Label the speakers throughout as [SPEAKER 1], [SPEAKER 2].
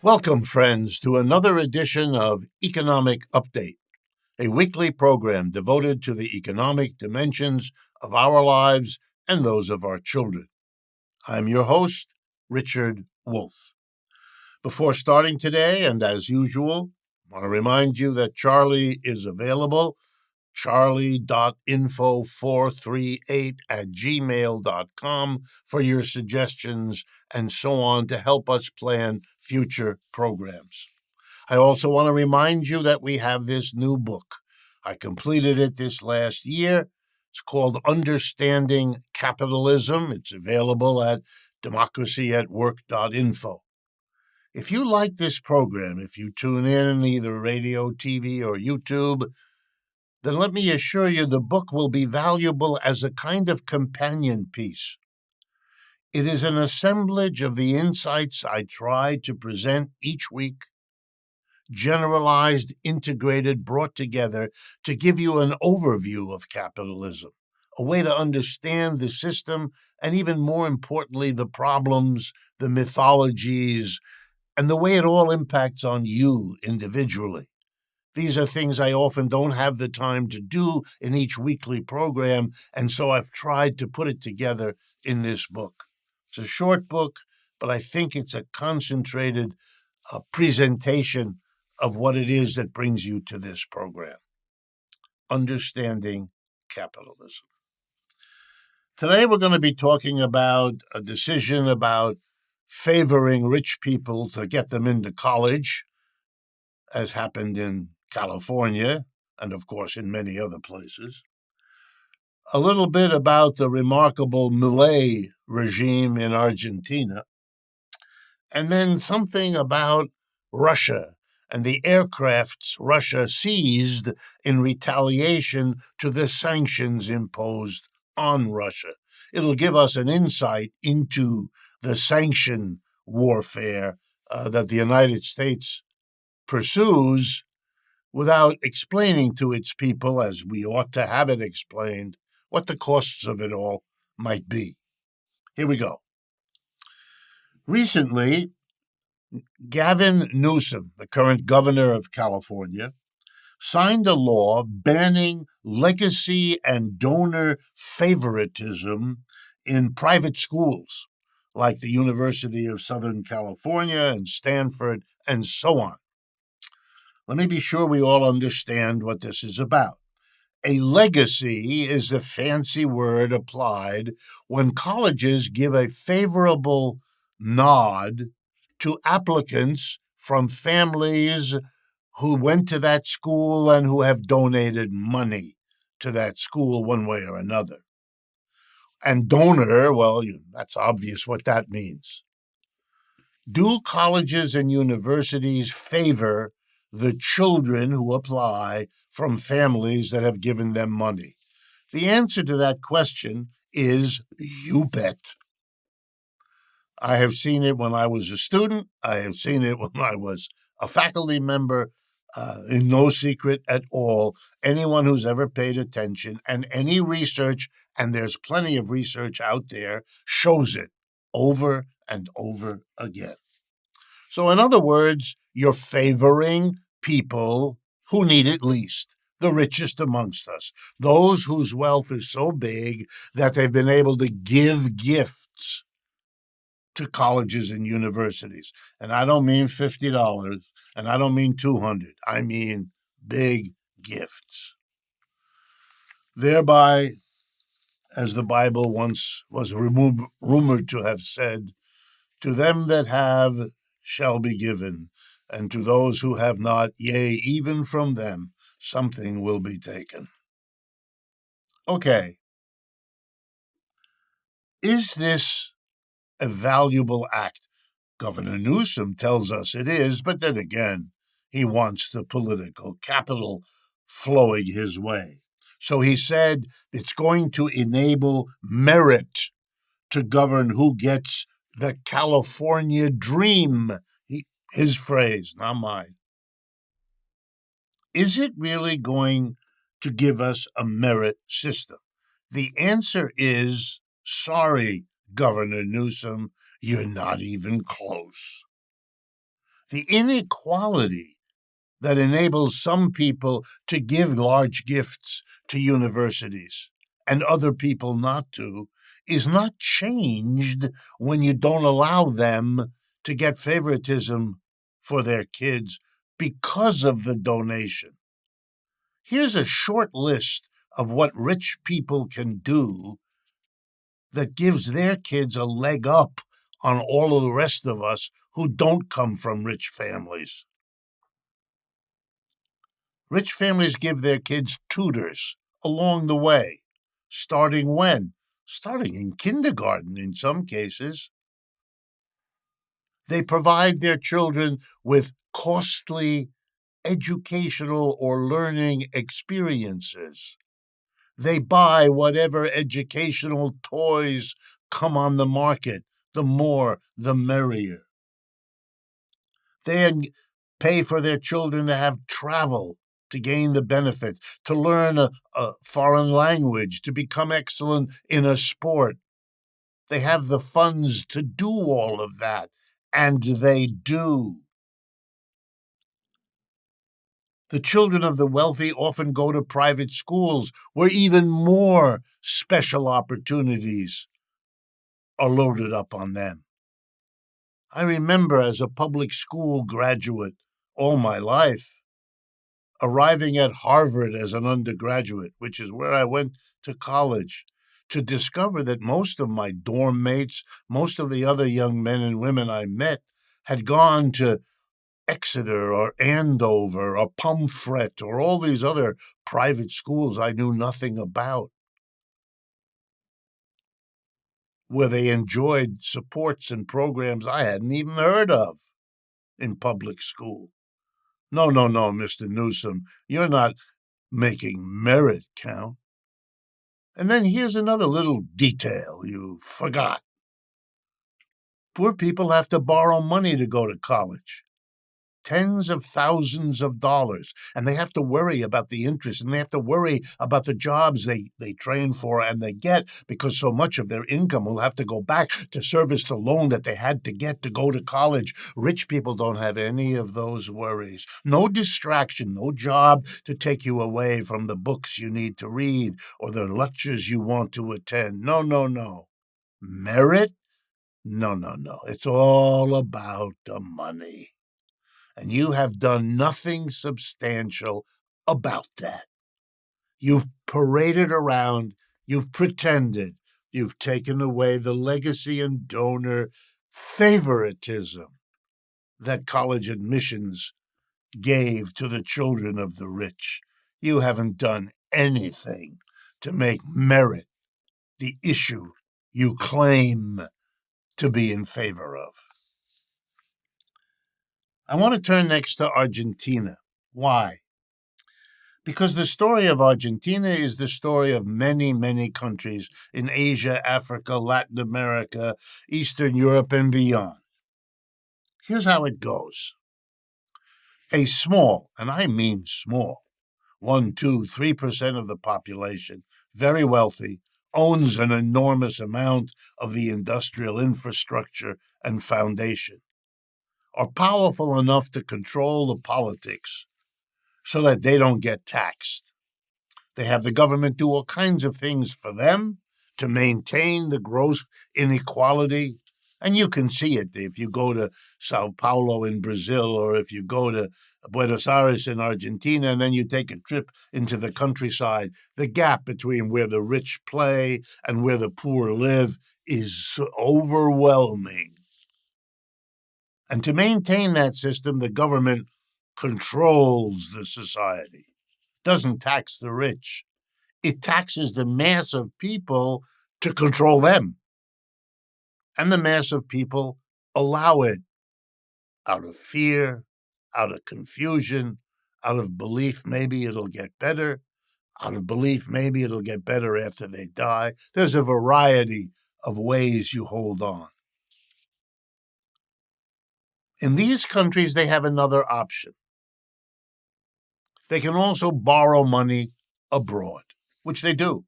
[SPEAKER 1] Welcome, friends, to another edition of Economic Update, a weekly program devoted to the economic dimensions of our lives and those of our children. I'm your host, Richard Wolff. Before starting today, and as usual, I want to remind you that Charlie is available, charlie.info438@gmail.com for your suggestions and so on to help us plan future programs. I also want to remind you that we have this new book. I completed it this last year. It's called Understanding Capitalism. It's available at democracyatwork.info. If you like this program, if you tune in either radio, TV, or YouTube, then let me assure you the book will be valuable as a kind of companion piece. It is an assemblage of the insights I try to present each week, generalized, integrated, brought together to give you an overview of capitalism, a way to understand the system, and even more importantly, the problems, the mythologies, and the way it all impacts on you individually. These are things I often don't have the time to do in each weekly program, and so I've tried to put it together in this book. It's a short book, but I think it's a concentrated presentation of what it is that brings you to this program. Understanding Capitalism. Today we're going to be talking about a decision about favoring rich people to get them into college, as happened in California, and of course in many other places. A little bit about the remarkable Milei regime in Argentina, and then something about Russia and the aircrafts Russia seized in retaliation to the sanctions imposed on Russia. It'll give us an insight into the sanction warfare that the United States pursues without explaining to its people, as we ought to have it explained, what the costs of it all might be. Here we go. Recently, Gavin Newsom, the current governor of California, signed a law banning legacy and donor favoritism in private schools, like the University of Southern California and Stanford, and so on. Let me be sure we all understand what this is about. A legacy is a fancy word applied when colleges give a favorable nod to applicants from families who went to that school and who have donated money to that school one way or another. And donor, well, that's obvious what that means. Do colleges and universities favor the children who apply from families that have given them money? The answer to that question is you bet. I have seen it when I was a student. I have seen it when I was a faculty member, in no secret at all. Anyone who's ever paid attention, and any research, and there's plenty of research out there, shows it over and over again. So in other words, you're favoring people who need it least, the richest amongst us, those whose wealth is so big that they've been able to give gifts to colleges and universities. And I don't mean $50, and I don't mean $200. I mean big gifts. Thereby, as the Bible once was rumored to have said, to them that have shall be given, and to those who have not, yea, even from them, something will be taken. Okay. Is this a valuable act? Governor Newsom tells us it is, but then again, he wants the political capital flowing his way. So he said it's going to enable merit to govern who gets the California dream. His phrase, not mine. Is it really going to give us a merit system? The answer is, sorry, Governor Newsom, you're not even close. The inequality that enables some people to give large gifts to universities and other people not to is not changed when you don't allow them to get favoritism for their kids because of the donation. Here's a short list of what rich people can do that gives their kids a leg up on all of the rest of us who don't come from rich families. Rich families give their kids tutors along the way. Starting when? Starting in kindergarten in some cases. They provide their children with costly educational or learning experiences. They buy whatever educational toys come on the market. The more, the merrier. They pay for their children to have travel to gain the benefits, to learn a foreign language, to become excellent in a sport. They have the funds to do all of that, and they do. The children of the wealthy often go to private schools where even more special opportunities are loaded up on them. I remember as a public school graduate all my life, arriving at Harvard as an undergraduate, which is where I went to college, to discover that most of my dorm mates, most of the other young men and women I met, had gone to Exeter or Andover or Pomfret or all these other private schools I knew nothing about, where they enjoyed supports and programs I hadn't even heard of in public school. No, Mr. Newsom, you're not making merit count. And then here's another little detail you forgot. Poor people have to borrow money to go to college. Tens of thousands of dollars. And they have to worry about the interest, and they have to worry about the jobs they train for and they get, because so much of their income will have to go back to service the loan that they had to get to go to college. Rich people don't have any of those worries. No distraction, no job to take you away from the books you need to read or the lectures you want to attend. No. Merit? No. It's all about the money. And you have done nothing substantial about that. You've paraded around, you've pretended, you've taken away the legacy and donor favoritism that college admissions gave to the children of the rich. You haven't done anything to make merit the issue you claim to be in favor of. I want to turn next to Argentina. Why? Because the story of Argentina is the story of many, many countries in Asia, Africa, Latin America, Eastern Europe, and beyond. Here's how it goes. A small, and I mean small, 1, 2, 3% of the population, very wealthy, owns an enormous amount of the industrial infrastructure and foundation, are powerful enough to control the politics so that they don't get taxed. They have the government do all kinds of things for them to maintain the gross inequality. And you can see it if you go to Sao Paulo in Brazil, or if you go to Buenos Aires in Argentina, and then you take a trip into the countryside. The gap between where the rich play and where the poor live is overwhelming. And to maintain that system, the government controls the society, doesn't tax the rich. It taxes the mass of people to control them. And the mass of people allow it out of fear, out of confusion, out of belief maybe it'll get better, out of belief maybe it'll get better after they die. There's a variety of ways you hold on. In these countries, they have another option. They can also borrow money abroad, which they do,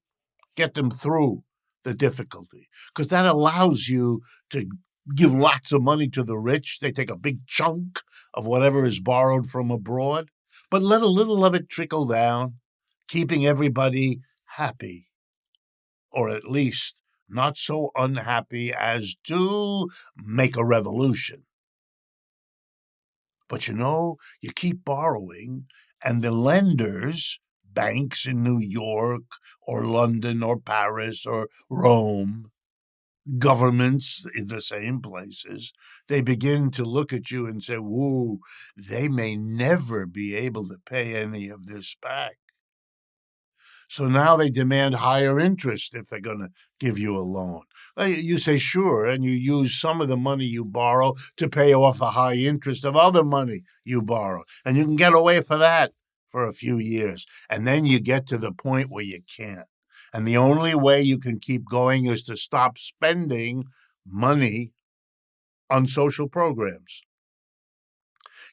[SPEAKER 1] get them through the difficulty, because that allows you to give lots of money to the rich. They take a big chunk of whatever is borrowed from abroad, but let a little of it trickle down, keeping everybody happy, or at least not so unhappy as to make a revolution. But you keep borrowing, and the lenders, banks in New York or London or Paris or Rome, governments in the same places, they begin to look at you and say, whoa, they may never be able to pay any of this back. So now they demand higher interest if they're going to give you a loan. You say, sure, and you use some of the money you borrow to pay off the high interest of other money you borrow. And you can get away for that for a few years. And then you get to the point where you can't. And the only way you can keep going is to stop spending money on social programs.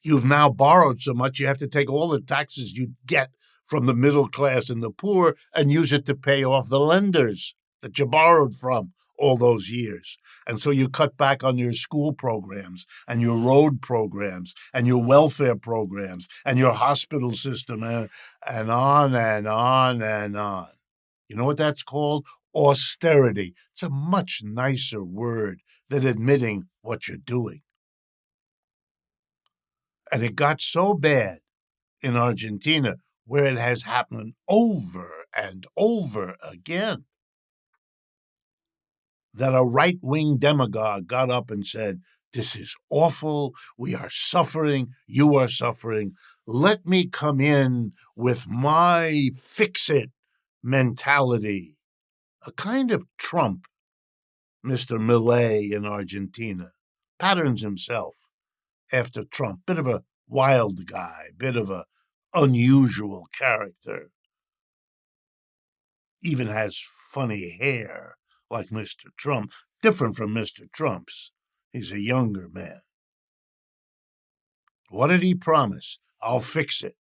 [SPEAKER 1] You've now borrowed so much, you have to take all the taxes you get from the middle class and the poor and use it to pay off the lenders that you borrowed from all those years. And so you cut back on your school programs and your road programs and your welfare programs and your hospital system and on and on and on. You know what that's called? Austerity. It's a much nicer word than admitting what you're doing. And it got so bad in Argentina, where it has happened over and over again, that a right-wing demagogue got up and said, this is awful, we are suffering, you are suffering, let me come in with my fix-it mentality. A kind of Trump, Mr. Milei in Argentina, patterns himself after Trump, bit of a wild guy, bit of a unusual character, even has funny hair like Mr. Trump, different from Mr. Trump's. He's a younger man. What did he promise? I'll fix it.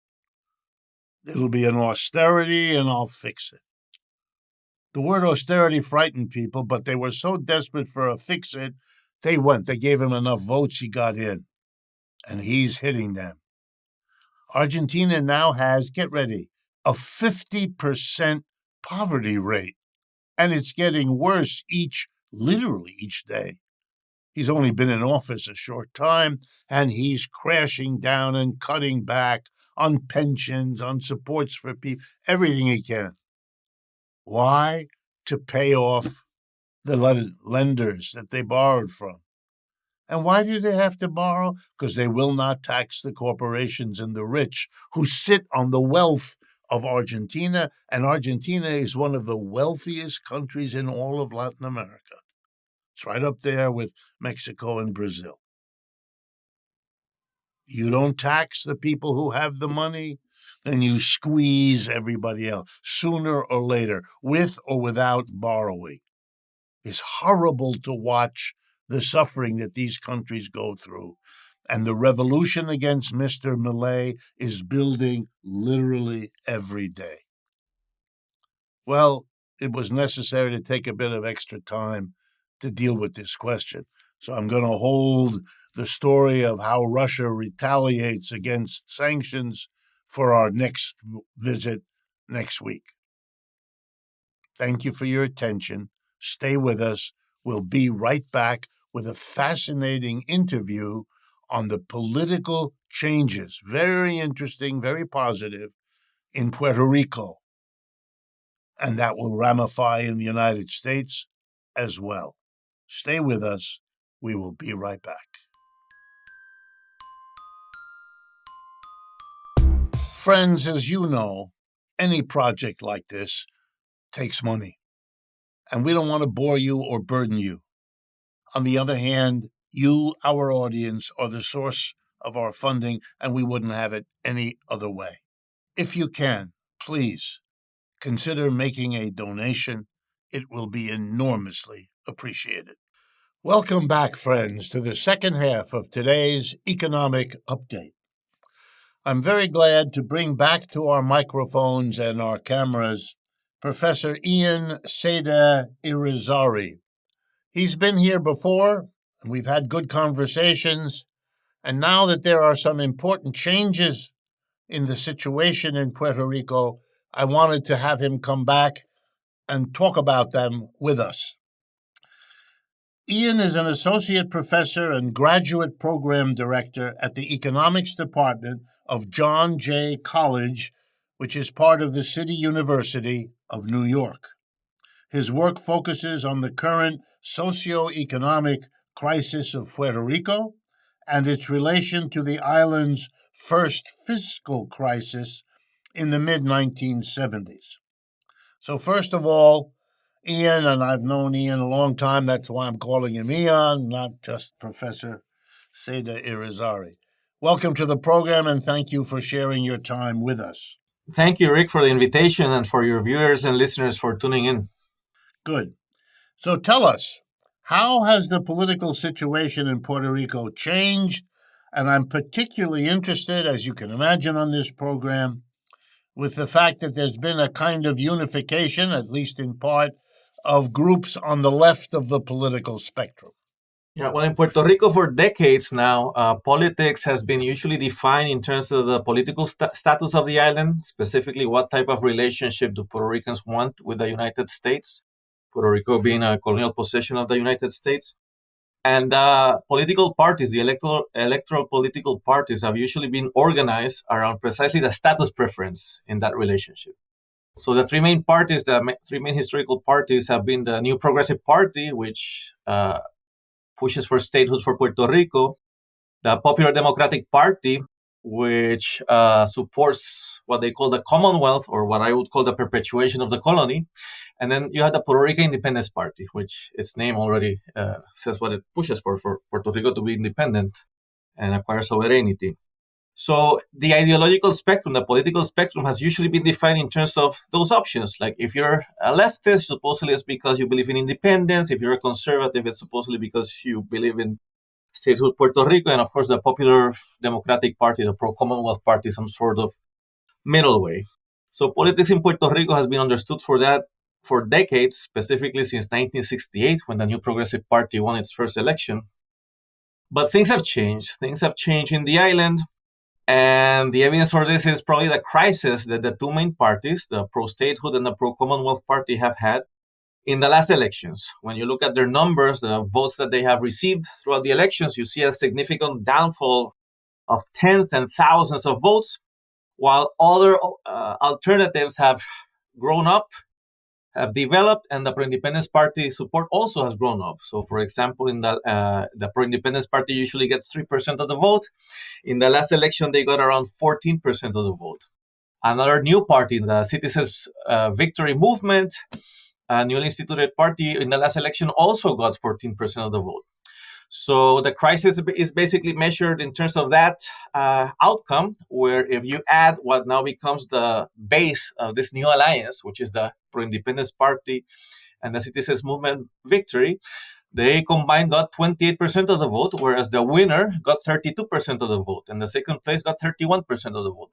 [SPEAKER 1] It'll be an austerity and I'll fix it. The word austerity frightened people, but they were so desperate for a fix it, they went. They gave him enough votes, he got in. And he's hitting them. Argentina now has, get ready, a 50% poverty rate. And it's getting worse literally each day. He's only been in office a short time, and he's crashing down and cutting back on pensions, on supports for people, everything he can. Why? To pay off the lenders that they borrowed from. And why do they have to borrow? Because they will not tax the corporations and the rich who sit on the wealth of Argentina, and Argentina is one of the wealthiest countries in all of Latin America. It's right up there with Mexico and Brazil. You don't tax the people who have the money, then you squeeze everybody else, sooner or later, with or without borrowing. It's horrible to watch the suffering that these countries go through. And the revolution against Mr. Milei is building literally every day. Well, it was necessary to take a bit of extra time to deal with this question. So I'm going to hold the story of how Russia retaliates against sanctions for our next visit next week. Thank you for your attention. Stay with us. We'll be right back with a fascinating interview on the political changes, very interesting, very positive, in Puerto Rico. And that will ramify in the United States as well. Stay with us. We will be right back. Friends, as you know, any project like this takes money. And we don't want to bore you or burden you. On the other hand, you, our audience, are the source of our funding, and we wouldn't have it any other way. If you can, please consider making a donation. It will be enormously appreciated. Welcome back, friends, to the second half of today's economic update. I'm very glad to bring back to our microphones and our cameras Professor Ian Seda-Irizarry. He's been here before, We've had good conversations. And now that there are some important changes in the situation in Puerto Rico, I wanted to have him come back and talk about them with us. Ian is an associate professor and graduate program director at the economics department of John Jay College, which is part of the City University of New York. His work focuses on the current socio-economic crisis of Puerto Rico and its relation to the island's first fiscal crisis in the mid-1970s. So first of all, Ian, and I've known Ian a long time, that's why I'm calling him Ian, not just Professor Seda-Irizarry. Welcome to the program, and thank you for sharing your time with us.
[SPEAKER 2] Thank you, Rick, for the invitation and for your viewers and listeners for tuning in.
[SPEAKER 1] Good. So tell us, how has the political situation in Puerto Rico changed? And I'm particularly interested, as you can imagine on this program, with the fact that there's been a kind of unification, at least in part, of groups on the left of the political spectrum.
[SPEAKER 2] Yeah, well, in Puerto Rico for decades now, politics has been usually defined in terms of the political status of the island, specifically what type of relationship do Puerto Ricans want with the United States, Puerto Rico being a colonial possession of the United States. And political parties, the electoral political parties, have usually been organized around precisely the status preference in that relationship. So the three main parties, three main historical parties, have been the New Progressive Party, which pushes for statehood for Puerto Rico, the Popular Democratic Party, which supports what they call the Commonwealth, or what I would call the perpetuation of the colony. And then you have the Puerto Rican Independence Party, which its name already says what it pushes for Puerto Rico to be independent and acquire sovereignty. So the ideological spectrum, the political spectrum, has usually been defined in terms of those options. Like if you're a leftist, supposedly it's because you believe in independence. If you're a conservative, it's supposedly because you believe in statehood Puerto Rico. And of course, the Popular Democratic Party, the pro-Commonwealth Party, some sort of middle way. So politics in Puerto Rico has been understood for that for decades, specifically since 1968, when the New Progressive Party won its first election. But things have changed. Things have changed in the island. And the evidence for this is probably the crisis that the two main parties, the pro-statehood and the pro-Commonwealth Party, have had in the last elections. When you look at their numbers, the votes that they have received throughout the elections, you see a significant downfall of tens and thousands of votes, while other alternatives have grown up, have developed, and the pro-independence party support also has grown up. So, for example, in the pro-independence party usually gets 3% of the vote. In the last election, they got around 14% of the vote. Another new party, the Citizens Victory Movement, a newly instituted party, in the last election also got 14% of the vote. So the crisis is basically measured in terms of that outcome, where if you add what now becomes the base of this new alliance, which is the Pro-Independence Party and the Citizens Movement Victory, they combined got 28% of the vote, whereas the winner got 32% of the vote, and the second place got 31% of the vote.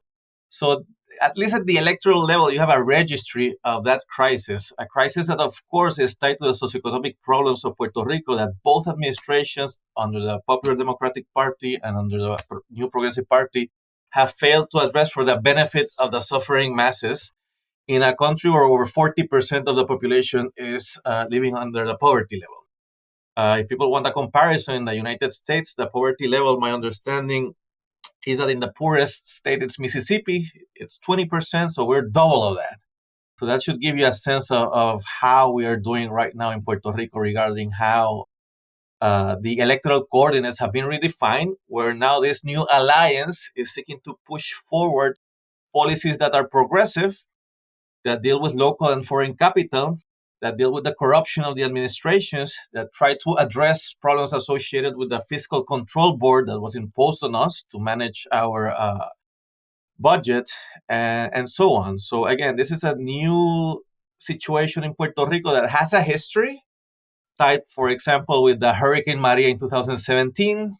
[SPEAKER 2] So at least at the electoral level, you have a registry of that crisis, a crisis that, of course, is tied to the socioeconomic problems of Puerto Rico that both administrations, under the Popular Democratic Party and under the New Progressive Party, have failed to address for the benefit of the suffering masses in a country where over 40% of the population is living under the poverty level. If people want a comparison, in the United States, the poverty level, my understanding, is that in the poorest state, it's Mississippi, it's 20%, so we're double of that. So that should give you a sense of how we are doing right now in Puerto Rico regarding how the electoral coordinates have been redefined, where now this new alliance is seeking to push forward policies that are progressive, that deal with local and foreign capital, that deal with the corruption of the administrations, that try to address problems associated with the fiscal control board that was imposed on us to manage our budget, and so on. So again, this is a new situation in Puerto Rico that has a history tied, for example, with the Hurricane Maria in 2017,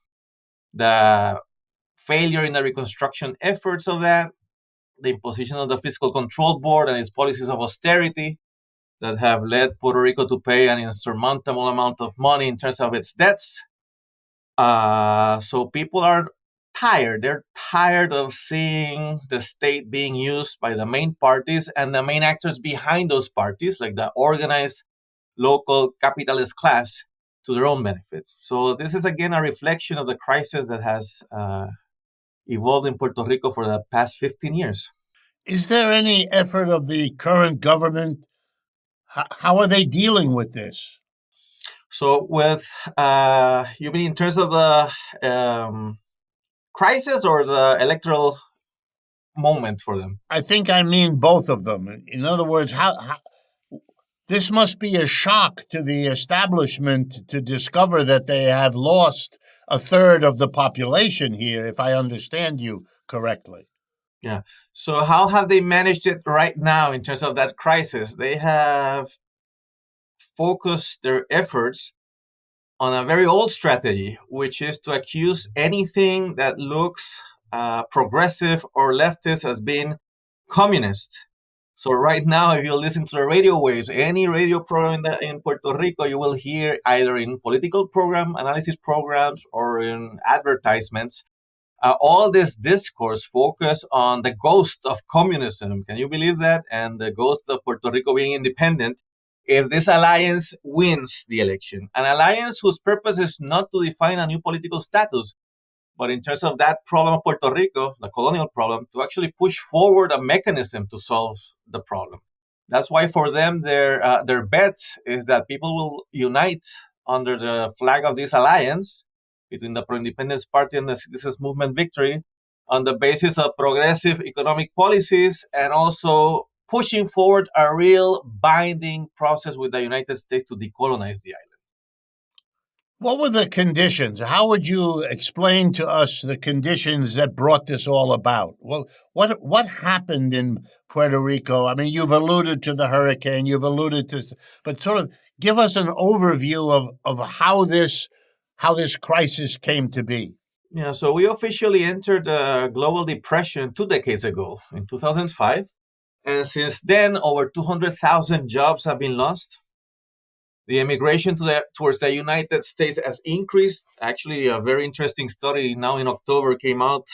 [SPEAKER 2] the failure in the reconstruction efforts of that, the imposition of the fiscal control board and its policies of austerity that have led Puerto Rico to pay an insurmountable amount of money in terms of its debts, So people are tired. They're tired of seeing the state being used by the main parties and the main actors behind those parties, like the organized local capitalist class, to their own benefit. So this is again a reflection of the crisis that has evolved in Puerto Rico for the past 15 years.
[SPEAKER 1] Is there any effort of the current government? How are they dealing with this?
[SPEAKER 2] So, with you mean in terms of the crisis or the electoral moment for them?
[SPEAKER 1] I think I mean both of them. In other words, how this must be a shock to the establishment to discover that they have lost a third of the population here, if I understand you correctly.
[SPEAKER 2] Yeah. So how have they managed it right now in terms of that crisis? They have focused their efforts on a very old strategy, which is to accuse anything that looks progressive or leftist as being communist. So right now, if you listen to the radio waves, any radio program in Puerto Rico, you will hear either in political program analysis programs or in advertisements, all this discourse focus on the ghost of communism. Can you believe that? And the ghost of Puerto Rico being independent if this alliance wins the election. An alliance whose purpose is not to define a new political status, but in terms of that problem of Puerto Rico, the colonial problem, to actually push forward a mechanism to solve the problem. That's why for them, their bet is that people will unite under the flag of this alliance between the Pro-Independence Party and the Citizens Movement Victory on the basis of progressive economic policies and also pushing forward a real binding process with the United States to decolonize the island.
[SPEAKER 1] What were the conditions? How would you explain to us the conditions that brought this all about? Well, what happened in Puerto Rico? I mean, you've alluded to the hurricane, you've alluded to, but sort of give us an overview of how this crisis came to be.
[SPEAKER 2] Yeah, so we officially entered the global depression 2 decades ago in 2005. And since then, over 200,000 jobs have been lost. The immigration towards the United States has increased. Actually, a very interesting study now in October came out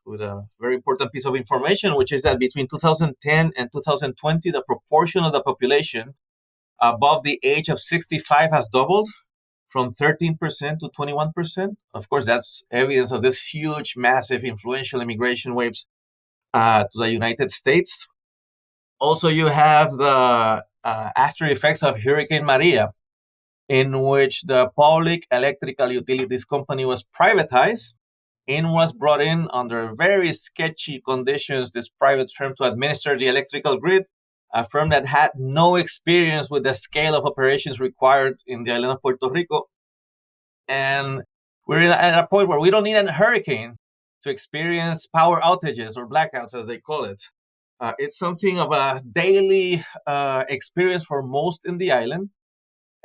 [SPEAKER 2] with a very important piece of information, which is that between 2010 and 2020, the proportion of the population above the age of 65 has doubled from 13% to 21%. Of course, that's evidence of this huge, massive, influential immigration waves to the United States. Also, you have the after effects of Hurricane Maria, in which the public electrical utilities company was privatized and was brought in under very sketchy conditions, this private firm to administer the electrical grid, a firm that had no experience with the scale of operations required in the island of Puerto Rico. And we're at a point where we don't need a hurricane to experience power outages or blackouts, as they call it. It's something of a daily experience for most in the island.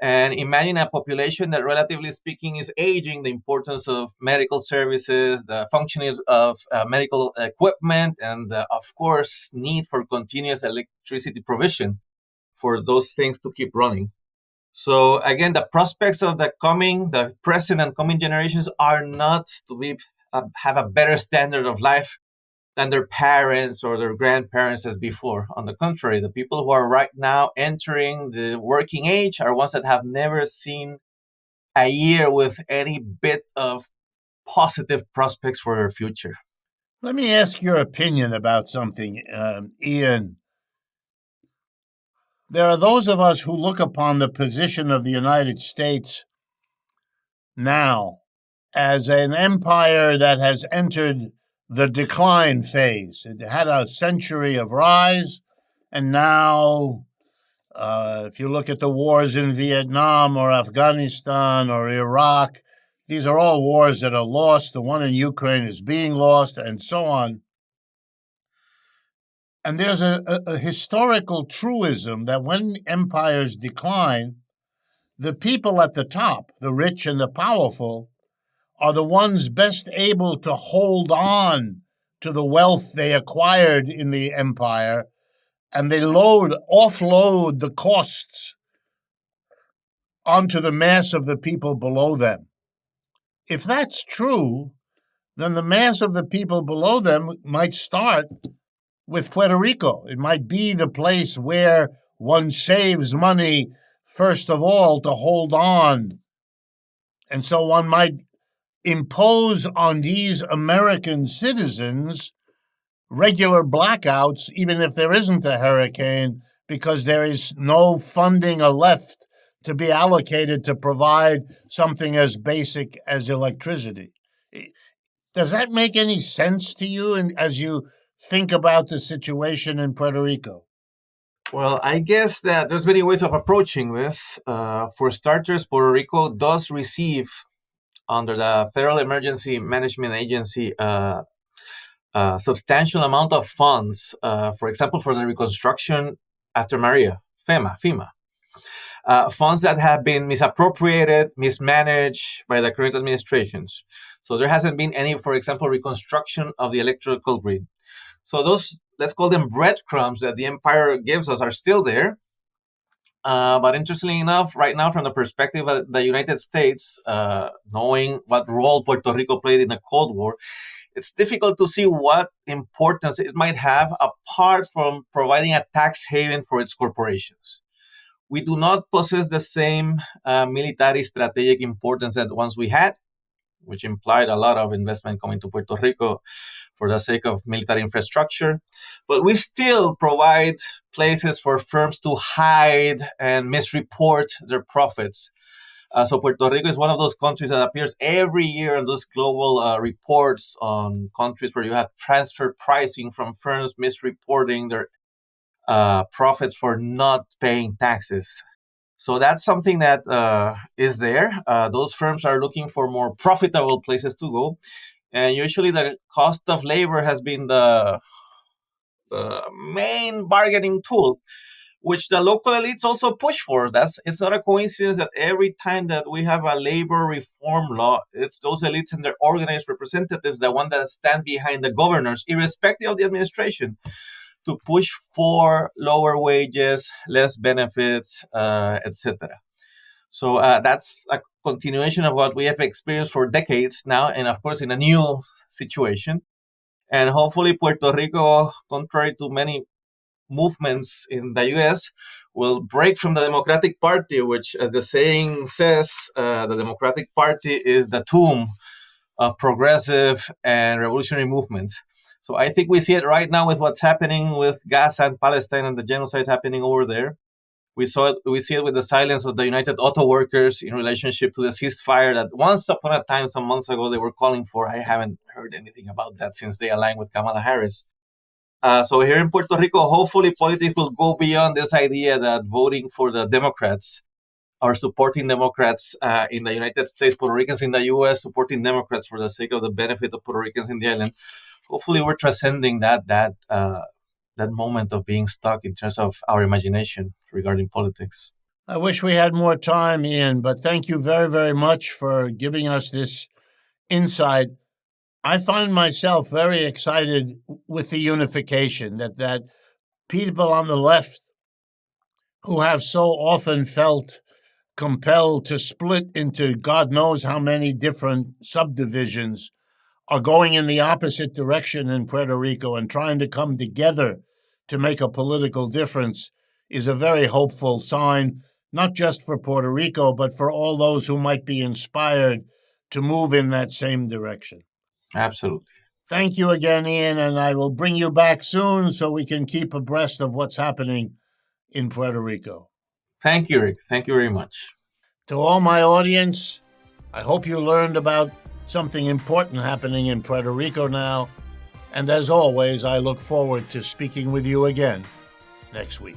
[SPEAKER 2] And imagine a population that, relatively speaking, is aging, the importance of medical services, the functioning of medical equipment, and, of course, need for continuous electricity provision for those things to keep running. So, again, the prospects of the present and coming generations are not to have a better standard of life than their parents or their grandparents as before. On the contrary, the people who are right now entering the working age are ones that have never seen a year with any bit of positive prospects for their future.
[SPEAKER 1] Let me ask your opinion about something, Ian. There are those of us who look upon the position of the United States now as an empire that has entered the decline phase. It had a century of rise, and now, if you look at the wars in Vietnam or Afghanistan or Iraq, these are all wars that are lost. The one in Ukraine is being lost, and so on. And there's a historical truism that when empires decline, the people at the top, the rich and the powerful, are the ones best able to hold on to the wealth they acquired in the empire, and they offload the costs onto the mass of the people below them. If that's true, then the mass of the people below them might start with Puerto Rico. It might be the place where one saves money, first of all, to hold on. And so one might impose on these American citizens regular blackouts, even if there isn't a hurricane, because there is no funding left to be allocated to provide something as basic as electricity. Does that make any sense to you as you think about the situation in Puerto Rico?
[SPEAKER 2] Well, I guess that there's many ways of approaching this. For starters, Puerto Rico does receive, under the Federal Emergency Management Agency, a substantial amount of funds, for example, for the reconstruction after Maria, FEMA. Funds that have been misappropriated, mismanaged by the current administrations. So there hasn't been any, for example, reconstruction of the electrical grid. So those, let's call them breadcrumbs that the empire gives us, are still there. But interestingly enough, right now, from the perspective of the United States, knowing what role Puerto Rico played in the Cold War, it's difficult to see what importance it might have apart from providing a tax haven for its corporations. We do not possess the same military strategic importance that once we had, which implied a lot of investment coming to Puerto Rico for the sake of military infrastructure. But we still provide places for firms to hide and misreport their profits. So Puerto Rico is one of those countries that appears every year in those global reports on countries where you have transfer pricing from firms misreporting their profits for not paying taxes. So that's something that is there. Those firms are looking for more profitable places to go. And usually the cost of labor has been the main bargaining tool, which the local elites also push for. It's not a coincidence that every time that we have a labor reform law, it's those elites and their organized representatives, the one that stand behind the governors, irrespective of the administration, to push for lower wages, less benefits, etc. So that's a continuation of what we have experienced for decades now, and of course in a new situation. And hopefully Puerto Rico, contrary to many movements in the U.S., will break from the Democratic Party, which, as the saying says, the Democratic Party is the tomb of progressive and revolutionary movements. So I think we see it right now with what's happening with Gaza and Palestine and the genocide happening over there. We see it with the silence of the United Auto Workers in relationship to the ceasefire that once upon a time, some months ago, they were calling for. I haven't heard anything about that since they aligned with Kamala Harris. So here in Puerto Rico, hopefully politics will go beyond this idea that voting for the Democrats or supporting Democrats in the United States, Puerto Ricans in the U.S., supporting Democrats for the sake of the benefit of Puerto Ricans in the island. Hopefully we're transcending that moment of being stuck in terms of our imagination regarding politics.
[SPEAKER 1] I wish we had more time, Ian, but thank you very, very much for giving us this insight. I find myself very excited with the unification that people on the left who have so often felt compelled to split into God knows how many different subdivisions are going in the opposite direction in Puerto Rico and trying to come together to make a political difference is a very hopeful sign, not just for Puerto Rico, but for all those who might be inspired to move in that same direction.
[SPEAKER 2] Absolutely.
[SPEAKER 1] Thank you again, Ian, and I will bring you back soon so we can keep abreast of what's happening in Puerto Rico.
[SPEAKER 2] Thank you, Rick. Thank you very much.
[SPEAKER 1] To all my audience, I hope you learned about something important happening in Puerto Rico now. And as always, I look forward to speaking with you again next week.